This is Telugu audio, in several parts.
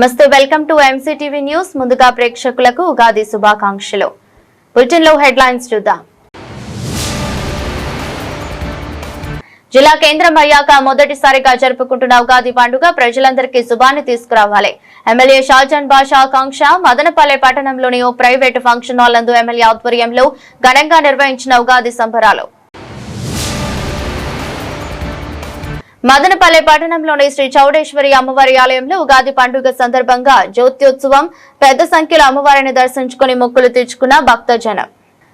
నమస్తే, వెల్కమ్ టు ఎంసీటీవీ న్యూస్. ముందుగా ప్రేక్షకులకు ఉగాది శుభాకాంక్షలు. బులెటిన్ లో హెడ్లైన్స్ చూద్దాం. జిల్లా కేంద్రం అయ్యాక మొదటిసారిగా జరుపుకుంటున్న ఉగాది పండుగ ప్రజలందరికీ శుభాన్ని తీసుకురావాలి. ఎమ్మెల్యే షాజాన్ బాషా ఆకాంక్ష. మదనపల్లె పట్టణంలోని ఓ ప్రైవేటు ఫంక్షన్ హాల్ నందు ఎమ్మెల్యే ఆధ్వర్యంలో ఘనంగా నిర్వహించిన ఉగాది సంబరాలు. మదనపల్లె పట్టణంలోని శ్రీ చౌడేశ్వరి అమ్మవారి ఆలయంలో ఉగాది పండుగ సందర్భంగా జ్యోత్యోత్సవం. పెద్ద సంఖ్యలో అమ్మవారిని దర్శించుకుని మొక్కులు తీర్చుకున్న భక్తజనం.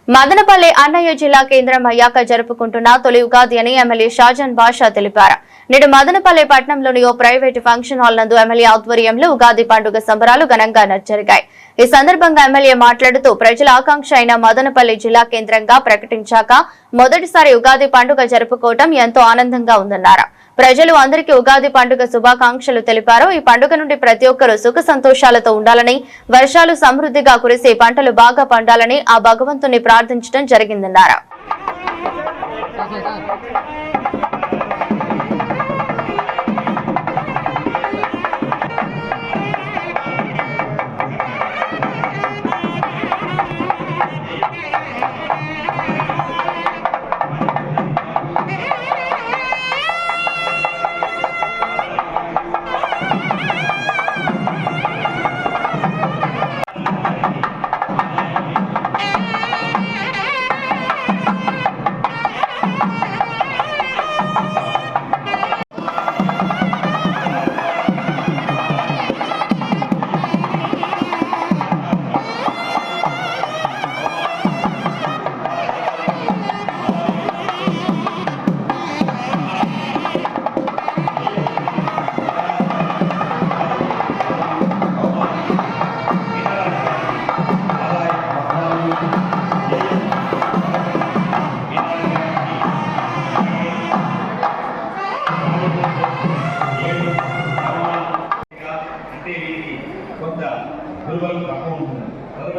మదనపల్లె అన్నయ్య జిల్లా కేంద్రం అయ్యాక జరుపుకుంటున్న తొలి ఉగాది అని ఎమ్మెల్యే షాజాన్ బాషా తెలిపారు. నేడు మదనపల్లె పట్టణంలోని ఓ ప్రైవేటు ఫంక్షన్ హాల్ నందు ఎమ్మెల్యే ఆధ్వర్యంలో ఉగాది పండుగ సంబరాలు ఘనంగా జరిగాయి. ఈ సందర్భంగా ఎమ్మెల్యే మాట్లాడుతూ ప్రజల ఆకాంక్ష అయిన మదనపల్లె జిల్లా కేంద్రంగా ప్రకటించాక మొదటిసారి ఉగాది పండుగ జరుపుకోవడం ఎంతో ఆనందంగా ఉందన్నారు. ప్రజలు అందరికీ ఉగాది పండుగ శుభాకాంక్షలు తెలిపారు. ఈ పండుగ నుండి ప్రతి ఒక్కరూ సుఖ సంతోషాలతో ఉండాలని, వర్షాలు సమృద్ధిగా కురిసి పంటలు బాగా పండాలని ఆ భగవంతుని ప్రార్థించడం జరిగిందన్నారు.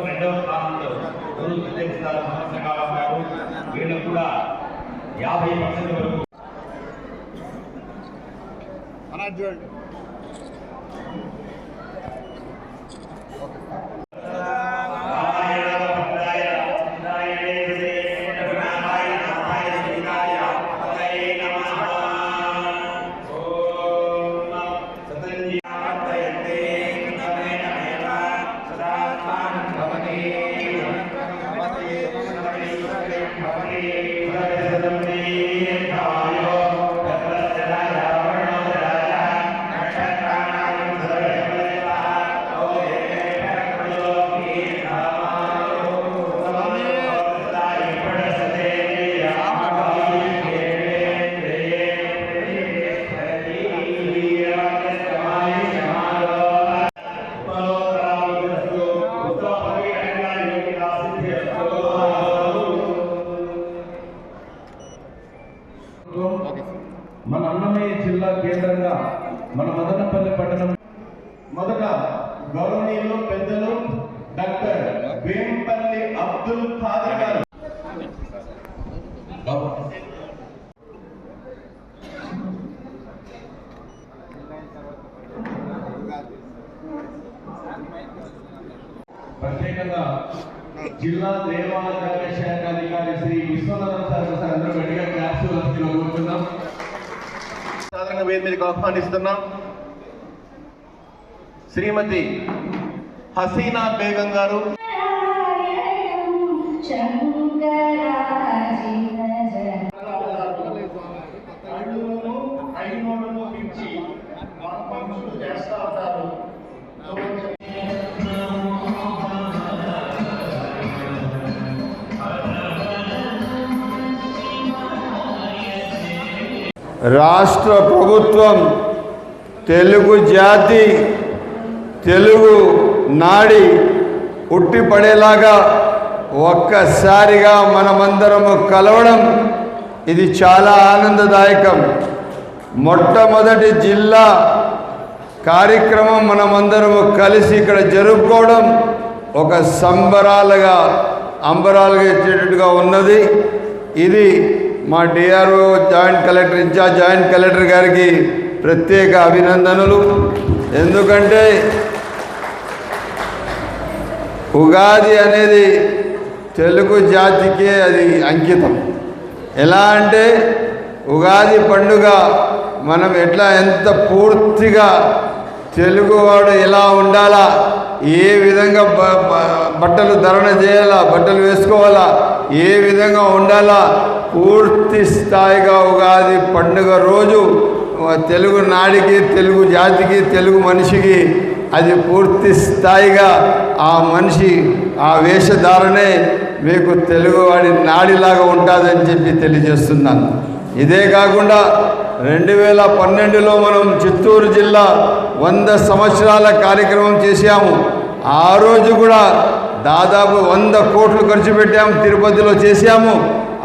రెండవ స్థానంలో వీళ్ళు కూడా 50% వరకు చూడండి. మన అన్నమయ్య జిల్లా కేంద్రంగా మన మదనపల్లె పట్టణం మొదట గౌరవనీయులు పెద్దలు డాక్టర్ వేంపల్లి అబ్దుల్ ఖాదర్ గారు ప్రత్యేకంగా జిల్లా దేవాదాయ శాఖ అధికారి శ్రీ విశ్వనాథన్ సార్ అందరూ గట్టిగా క్లాప్స్ కోరుతున్నాం. సాధారణ వేదికకు ఆహ్వానిస్తున్నాం. శ్రీమతి హసీనా బేగం గారు. రాష్ట్ర ప్రభుత్వం తెలుగు జాతి, తెలుగు నాడి ఉట్టిపడేలాగా ఒక్కసారిగా మనమందరము కలవడం ఇది చాలా ఆనందదాయకం. మొట్టమొదటి జిల్లా కార్యక్రమం మనమందరము కలిసి ఇక్కడ జరుపుకోవడం ఒక సంబరాలుగా అంబరాలుగా ఇచ్చేటట్టుగా ఉన్నది. ఇది మా DRO joint collector in-charge joint collector గారికి ప్రత్యేక అభినందనలు. ఎందుకంటే ఉగాది అనేది తెలుగు జాతికే అది అంకితం. ఎలా అంటే ఉగాది పండుగ మనం ఎంత పూర్తిగా తెలుగువాడు ఎలా ఉండాలా, ఏ విధంగా బట్టలు ధరణ చేయాలా, బట్టలు వేసుకోవాలా, ఏ విధంగా ఉండాలా, పూర్తి స్థాయిగా ఉగాది పండుగ రోజు తెలుగు నాడికి, తెలుగు జాతికి, తెలుగు మనిషికి అది పూర్తి స్థాయిగా ఆ మనిషి ఆ వేషధారణే మీకు తెలుగువాడి నాడిలాగా ఉంటుందని చెప్పి తెలియజేస్తున్నాను. ఇదే కాకుండా 2012లో మనం చిత్తూరు జిల్లా 100 సంవత్సరాల కార్యక్రమం చేశాము. ఆ రోజు కూడా దాదాపు 100 కోట్లు ఖర్చు పెట్టాము, తిరుపతిలో చేశాము.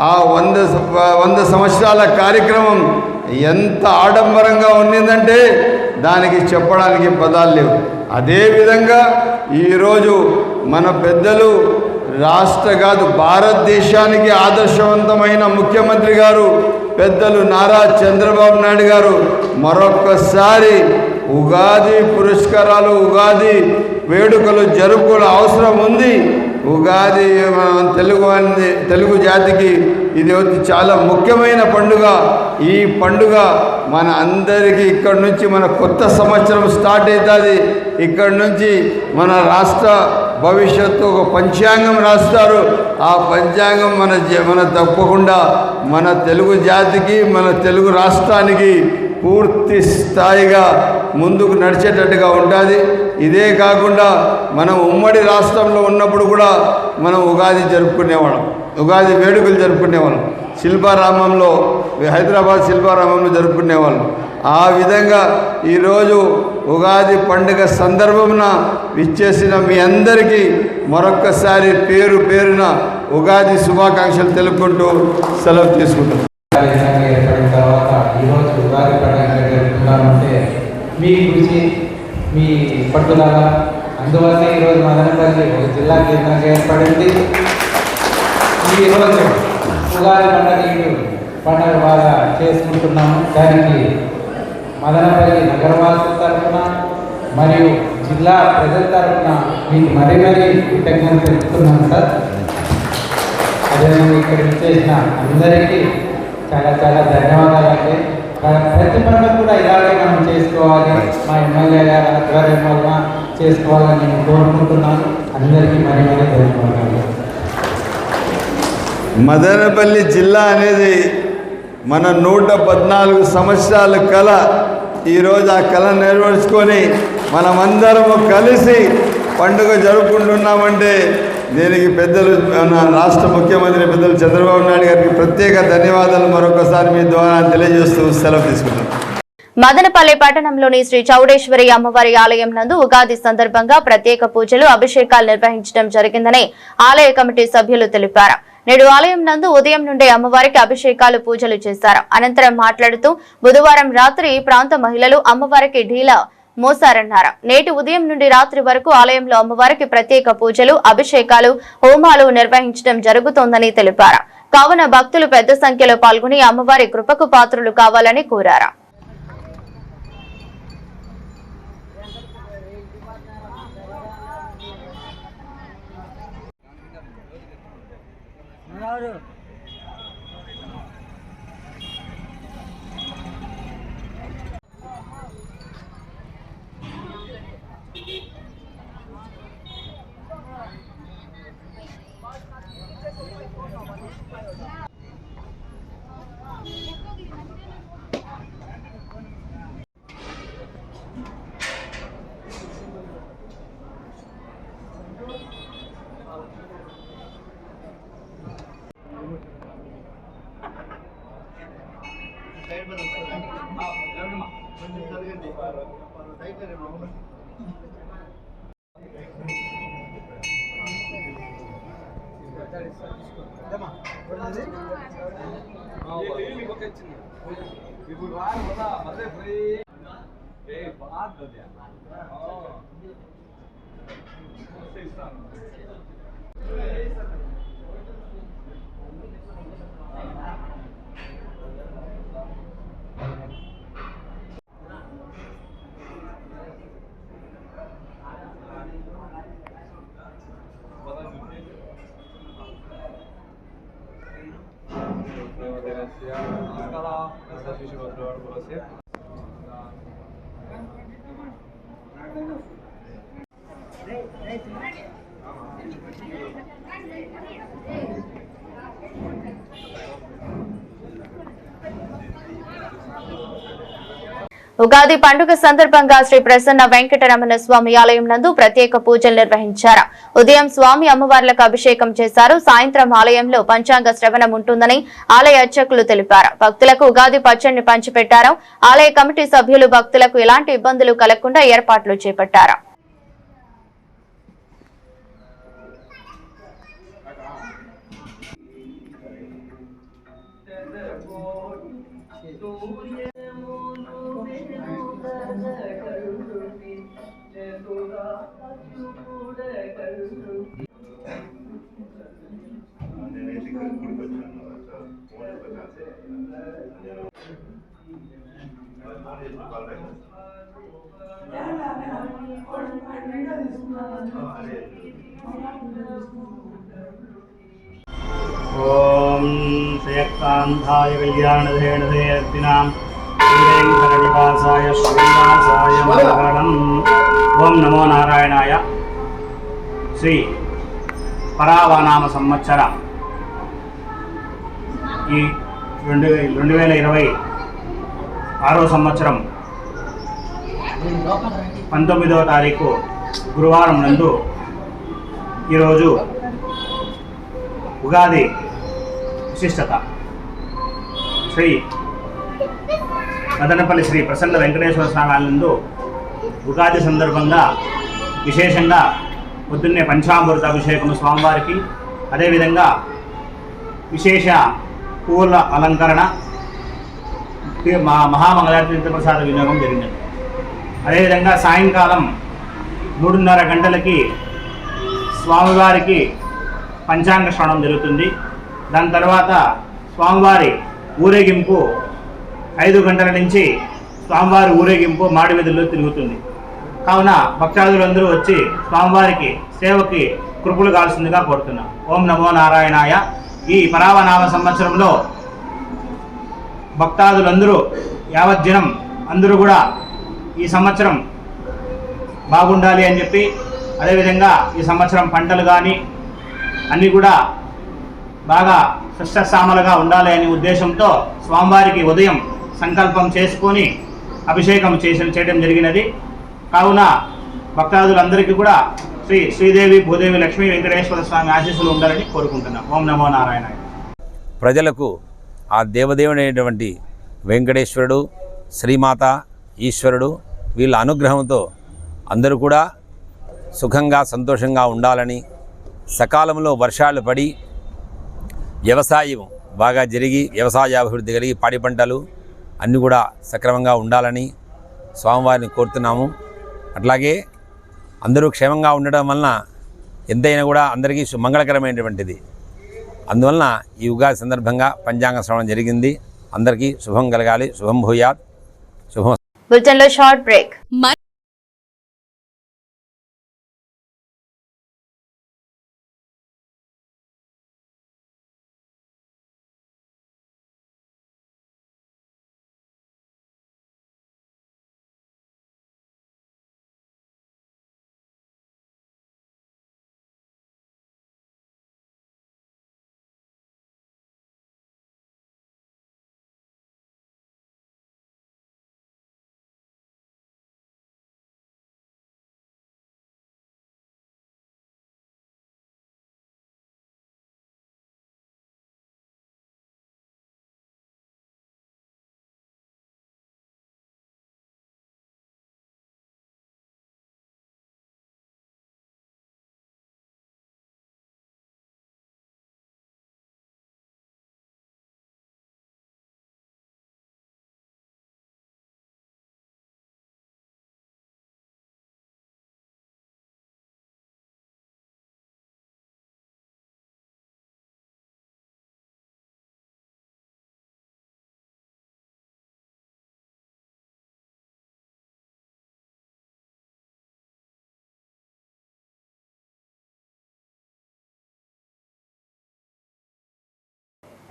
ఆ 100 సంవత్సరాల కార్యక్రమం ఎంత ఆడంబరంగా ఉన్నదంటే దానికి చెప్పడానికి పదాలు లేవు. అదేవిధంగా ఈరోజు మన పెద్దలు రాష్ట్ర కాదు భారతదేశానికి ఆదర్శవంతమైన ముఖ్యమంత్రి గారు పెద్దలు నారా చంద్రబాబు నాయుడు గారు మరొక్కసారి ఉగాది పురస్కారాలు, ఉగాది వేడుకలు జరుపుకోవడం అవసరం ఉంది. ఉగాది తెలుగు జాతికి ఇది చాలా ముఖ్యమైన పండుగ. ఈ పండుగ మన అందరికీ ఇక్కడి నుంచి మన కొత్త సంవత్సరం స్టార్ట్ అవుతుంది. ఇక్కడి నుంచి మన రాష్ట్ర భవిష్యత్తు ఒక పంచాంగం రాస్తారు. ఆ పంచాంగం మన తప్పకుండా మన తెలుగు జాతికి, మన తెలుగు రాష్ట్రానికి పూర్తి స్థాయిగా ముందుకు నడిచేటట్టుగా ఉంటుంది. ఇదే కాకుండా మనం ఉమ్మడి రాష్ట్రంలో ఉన్నప్పుడు కూడా మనం ఉగాది జరుపుకునేవాళ్ళం, ఉగాది వేడుకలు జరుపుకునేవాళ్ళం. శిల్పారామంలో, హైదరాబాద్ శిల్పారామంలో జరుపుకునేవాళ్ళం. ఆ విధంగా ఈరోజు ఉగాది పండుగ సందర్భమున విచ్చేసిన మీ అందరికీ మరొక్కసారి పేరు పేరున ఉగాది శుభాకాంక్షలు తెలుపుకుంటూ సెలవు తీసుకుంటాం. ఏర్పడిన తర్వాత ఈరోజు ఉగాది పండుగ జరుపుతున్నామంటే మీ కృషి, మీ పట్టుదల, అందువల్ల ఈరోజు మదనపల్లి ఒక జిల్లా కేంద్రంగా ఏర్పడింది. ఈరోజు ఉగాది పండుగ బాగా చేసుకుంటున్నాము. దానికి మదనపల్లి నగరవాసుల తరఫున మరియు జిల్లా ప్రజల తరఫున మీకు మరీ కృతజ్ఞతలు తెలుపుతున్నాను సార్. అదేవిధంగా ఇక్కడ చేసిన అందరికీ చాలా చాలా ధన్యవాదాలండి. ప్రతి పండుగ కూడా ఇలాగే మనం చేసుకోవాలి, మా ఎమ్మెల్యే గారు ఆధ్వర్యం వల్ల చేసుకోవాలని నేను కోరుకుంటున్నాను. అందరికీ మరీ ధన్యవాదాలు. మదనపల్లి జిల్లా అనేది మన 114 సంవత్సరాల కళ. ఈరోజు ఆ కళ నెరవేర్చుకొని మనమందరము కలిసి పండుగ జరుపుకుంటున్నామంటే దీనికి పెద్దలు రాష్ట్ర ముఖ్యమంత్రి పెద్దలు చంద్రబాబు నాయుడు గారికి ప్రత్యేక ధన్యవాదాలు మరొకసారి మీ ద్వారా తెలియజేస్తూ సెలవు తీసుకుంటాం. మదనపల్లి పట్టణంలోని శ్రీ చౌడేశ్వరి అమ్మవారి ఆలయం నందు ఉగాది సందర్భంగా ప్రత్యేక పూజలు, అభిషేకాలు నిర్వహించడం జరిగిందని ఆలయ కమిటీ సభ్యులు తెలిపారు. నేడు ఆలయం నందు ఉదయం నుండే అమ్మవారికి అభిషేకాలు, పూజలు చేశారు. అనంతరం మాట్లాడుతూ బుధవారం రాత్రి ప్రాంత మహిళలు అమ్మవారికి ఢీలా మోసారన్నారు. నేటి ఉదయం నుండి రాత్రి వరకు ఆలయంలో అమ్మవారికి ప్రత్యేక పూజలు, అభిషేకాలు, హోమాలు నిర్వహించడం జరుగుతోందని తెలిపారు. కావున భక్తులు పెద్ద సంఖ్యలో పాల్గొని అమ్మవారి కృపకు పాత్రులు కావాలని కోరారు. ఉగాది పండుగ సందర్భంగా శ్రీ ప్రసన్న వెంకటరమణ స్వామి ఆలయం నందు ప్రత్యేక పూజలు నిర్వహించారు. ఉదయం స్వామి అమ్మవార్లకు అభిషేకం చేశారు. సాయంత్రం ఆలయంలో పంచాంగ శ్రవణం ఉంటుందని ఆలయ అర్చకులు తెలిపారు. భక్తులకు ఉగాది పచ్చడిని పంచిపెట్టారు. ఆలయ కమిటీ సభ్యులు భక్తులకు ఎలాంటి ఇబ్బందులు కలగకుండా ఏర్పాట్లు చేపట్టారు. ఓం శ్రేయకాంతాయ కళ్యాణధేనధేర్తినాం శ్రీవేంకటనివాసాయ శ్రీనివాసాయ మంగళం. ఓం నమో నారాయణాయ. శ్రీ పరావనామ సంవత్సర ఈ 2026 సంవత్సరం 19వ తారీఖు గురువారం నందు ఈరోజు ఉగాది విశిష్టత శ్రీ మదనపల్లి శ్రీ ప్రసన్న వెంకటేశ్వర స్వామి నందు ఉగాది సందర్భంగా విశేషంగా పొద్దున్నే పంచామృత అభిషేకము స్వామివారికి, అదేవిధంగా విశేష పూల అలంకరణ, మహామంగళారతి తీర్థప్రసాద వినియోగం జరిగింది. అదేవిధంగా సాయంకాలం 3:30 గంటలకి స్వామివారికి పంచాంగ శ్రవణం జరుగుతుంది. దాని తర్వాత స్వామివారి ఊరేగింపు 5 గంటల నుంచి స్వామివారి ఊరేగింపు మాడి వీధుల్లో తిరుగుతుంది. కావున భక్తాదులందరూ వచ్చి స్వామివారికి సేవకి కృపలు కాల్సిందిగా కోరుతున్నాం. ఓం నమో నారాయణాయ. ఈ పరావనామ సంవత్సరంలో భక్తాదులందరూ యావజ్జనం అందరూ కూడా ఈ సంవత్సరం బాగుండాలి అని చెప్పి, అదేవిధంగా ఈ సంవత్సరం పంటలు కానీ అన్నీ కూడా బాగా సస్యశ్యామలుగా ఉండాలి అనే ఉద్దేశంతో స్వామివారికి ఉదయం సంకల్పం చేసుకొని అభిషేకం చేయడం జరిగినది. కావున భక్తాదులందరికీ కూడా శ్రీదేవి భూదేవి లక్ష్మీ వెంకటేశ్వర స్వామి ఆశీస్సులు ఉండాలని కోరుకుంటున్నాం. ఓం నమో నారాయణ. ప్రజలకు ఆ దేవదేవుడైనటువంటి వెంకటేశ్వరుడు, శ్రీమాత, ఈశ్వరుడు వీళ్ళ అనుగ్రహంతో అందరూ కూడా సుఖంగా సంతోషంగా ఉండాలని, సకాలంలో వర్షాలు పడి వ్యవసాయం బాగా జరిగి వ్యవసాయాభివృద్ధి కలిగి పాడి పంటలు అన్నీ కూడా సక్రమంగా ఉండాలని స్వామివారిని కోరుతున్నాము. అట్లాగే అందరూ క్షేమంగా ఉండడం వలన ఎంతైనా కూడా అందరికీ మంగళకరమైనటువంటిది. అందువలన ఈ ఉగాది సందర్భంగా పంచాంగ శ్రవణం జరిగింది. అందరికీ శుభం కలగాలి. శుభం భూయాత్. శుభం. బులెటిన్లో short break.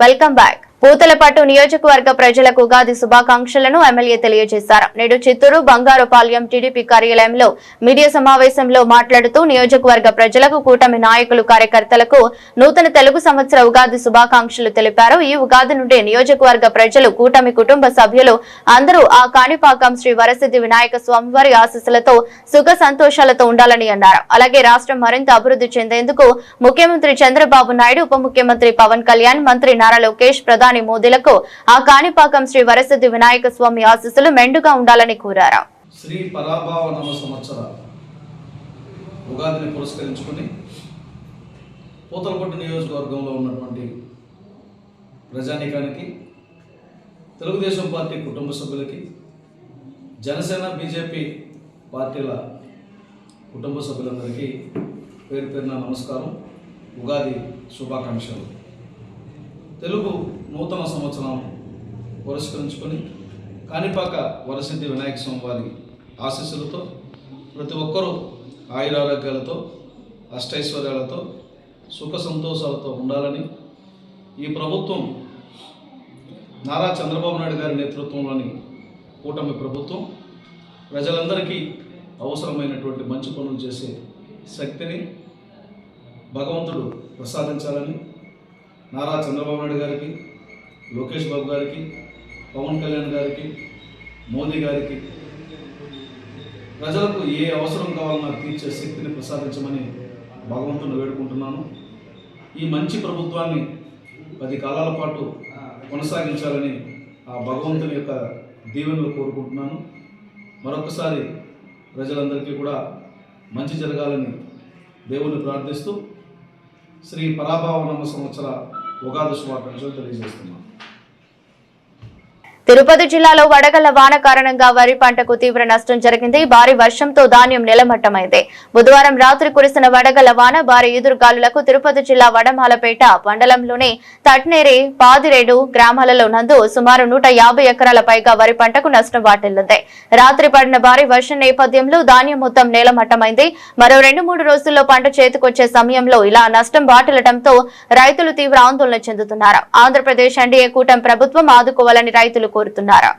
Welcome back. Puthalapattu నియోజకవర్గ ప్రజలకు ఉగాది శుభాకాంక్షలను ఎమ్మెల్యే తెలియజేశారు. నేడు చిత్తూరు బంగారుపాలెం టీడీపీ కార్యాలయంలో మీడియా సమావేశంలో మాట్లాడుతూ నియోజకవర్గ ప్రజలకు కూటమి నాయకులు కార్యకర్తలకు నూతన తెలుగు సంవత్సర ఉగాది శుభాకాంక్షలు తెలిపారు. ఈ ఉగాది నుండి నియోజకవర్గ ప్రజలు కూటమి కుటుంబ సభ్యులు అందరూ ఆ కాణిపాకం శ్రీ వరసిద్ధి వినాయక స్వామివారి ఆశీస్సులతో సుఖ సంతోషాలతో ఉండాలని అన్నారు. అలాగే రాష్ట్రం మరింత అభివృద్ధి చెందేందుకు ముఖ్యమంత్రి చంద్రబాబు నాయుడు, ఉప ముఖ్యమంత్రి పవన్ కళ్యాణ్, మంత్రి నారా లోకేష్, ప్రధాని మోదీలకు ఆ కాణిపాకం శ్రీ వరసిద్ధి వినాయక స్వామి ఆశీస్సులు మెండుగా ఉండాలని కోరారు. శ్రీ పరాభావ నవ సంవత్సర ఉగాదిని పురస్కరించుకుని పూతలపట్టు నియోజకవర్గంలో ఉన్నటువంటి ప్రజానీకానికి, తెలుగుదేశం పార్టీ కుటుంబ సభ్యులకి, జనసేన బీజేపీ పార్టీల కుటుంబ సభ్యులందరికీ పేరు పేరున నమస్కారం, ఉగాది శుభాకాంక్షలు. తెలుగు నూతన సంవత్సరం పురస్కరించుకొని కాణిపాక వరసిద్ధి వినాయక స్వామి వారి ఆశీస్సులతో ప్రతి ఒక్కరూ ఆయురారోగ్యాలతో, అష్టైశ్వర్యాలతో, సుఖ సంతోషాలతో ఉండాలని ఈ ప్రభుత్వం నారా చంద్రబాబు నాయుడు గారి నేతృత్వంలోని కూటమి ప్రభుత్వం ప్రజలందరికీ అవసరమైనటువంటి మంచి పనులు చేసే శక్తిని భగవంతుడు ప్రసాదించాలని నారా చంద్రబాబు నాయుడు గారికి, లోకేష్ బాబు గారికి, పవన్ కళ్యాణ్ గారికి, మోదీ గారికి ప్రజలకు ఏ అవసరం కావాలన్నా తీర్చే శక్తిని ప్రసాదించమని భగవంతుని వేడుకుంటున్నాను. ఈ మంచి ప్రభుత్వాన్ని 10 కాలాల పాటు కొనసాగించాలని ఆ భగవంతుని యొక్క దీవెనలు కోరుకుంటున్నాను. మరొకసారి ప్రజలందరికీ కూడా మంచి జరగాలని దేవుని ప్రార్థిస్తూ శ్రీ పరాభావ నవ సంవత్సర ఉగాది శుభాకాంక్షలు తెలియజేస్తున్నాను. తిరుపతి జిల్లాలో వడగళ్ల వాన కారణంగా వరి పంటకు తీవ్ర నష్టం జరిగింది. భారీ వర్షంతో ధాన్యం నిలమట్టమైంది. బుధవారం రాత్రి కురిసిన వడగళ్ల వాన, భారీ ఈదురుగాలులకు తిరుపతి జిల్లా వడమాలపేట మండలంలోని తట్నేరి, పాదిరేడు గ్రామాలలో నందు సుమారు 150 ఎకరాల పైగా వరి పంటకు నష్టం వాటిల్లింది. రాత్రి పడిన భారీ వర్షం నేపథ్యంలో ధాన్యం మొత్తం నేలమట్టమైంది. మరో 2-3 రోజుల్లో పంట చేతికొచ్చే సమయంలో ఇలా నష్టం వాటిల్లడంతో రైతులు తీవ్ర ఆందోళన చెందుతున్నారు. ఆంధ్రప్రదేశ్ ఎన్డీఏ కూటమి ప్రభుత్వం ఆదుకోవాలని రైతులు కోరుతున్నారు.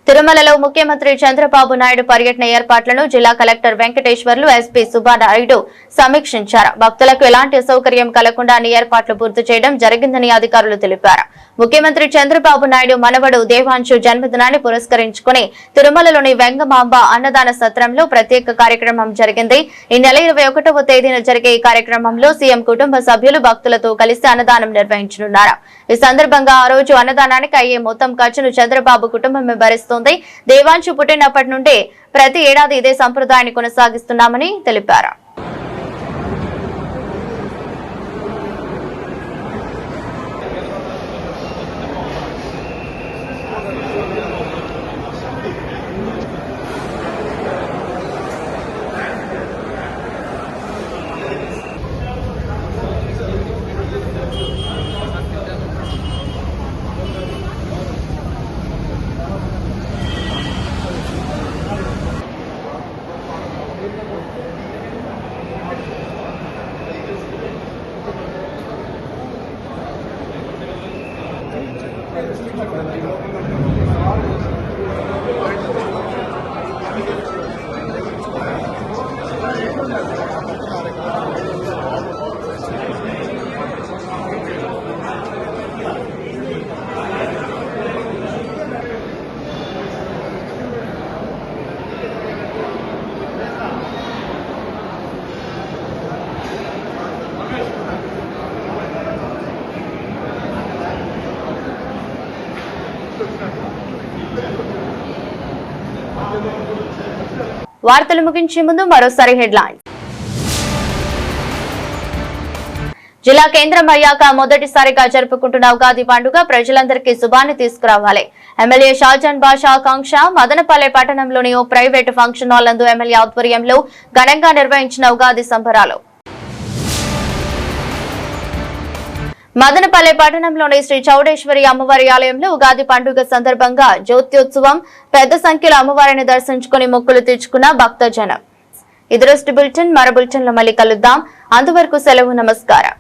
తిరుమలలో ముఖ్యమంత్రి చంద్రబాబు నాయుడు పర్యటన ఏర్పాట్లను జిల్లా కలెక్టర్ వెంకటేశ్వర్లు, ఎస్పీ సుబ్బానాయుడు సమీక్షించారు. భక్తులకు ఎలాంటి అసౌకర్యం కలగకుండా అన్ని ఏర్పాట్లు పూర్తి చేయడం జరిగిందని అధికారులు తెలిపారు. ముఖ్యమంత్రి చంద్రబాబు నాయుడు మనవడు దేవాంశు జన్మదినాన్ని పురస్కరించుకుని తిరుమలలోని వెంగమాంబ అన్నదాన సత్రంలో ప్రత్యేక కార్యక్రమం జరిగింది. ఈ నెల 21వ తేదీన జరిగే ఈ కార్యక్రమంలో సీఎం కుటుంబ సభ్యులు భక్తులతో కలిసి అన్నదానం నిర్వహించనున్నారు. ఈ సందర్భంగా ఆ రోజు అన్నదానానికి అయ్యే మొత్తం ఖర్చును చంద్రబాబు కుటుంబమే భరిస్తుంది. దేవాంశు పుట్టినప్పటి నుండి ప్రతి ఏడాది ఇదే సంప్రదాయాన్ని కొనసాగిస్తున్నామని తెలిపారు. వార్తలు ముగించే ముందు మరోసారి హెడ్లైన్స్. జిల్లా కేంద్రం అయ్యాక మొదటిసారిగా జరుపుకుంటున్న ఉగాది పండుగ ప్రజలందరికీ శుభాన్ని తీసుకురావాలి. ఎమ్మెల్యే షాజాన్ బాషా ఆకాంక్ష. మదనపల్లె పట్టణంలోని ఓ ప్రైవేటు ఫంక్షన్ హాల్ నందు ఎమ్మెల్యే ఆధ్వర్యంలో ఘనంగా నిర్వహించిన ఉగాది సంబరాలు. మదనపల్లె పట్టణంలోని శ్రీ చౌడేశ్వరి అమ్మవారి ఆలయంలో ఉగాది పండుగ సందర్భంగా జ్యోత్యోత్సవం. పెద్ద సంఖ్యలో అమ్మవారిని దర్శించుకుని మొక్కులు తీర్చుకున్న భక్తజనం. ఇది బులెటిన్. మరో బులెటిన్ లో మళ్ళీ కలుద్దాం. అంతవరకు సెలవు. నమస్కారం.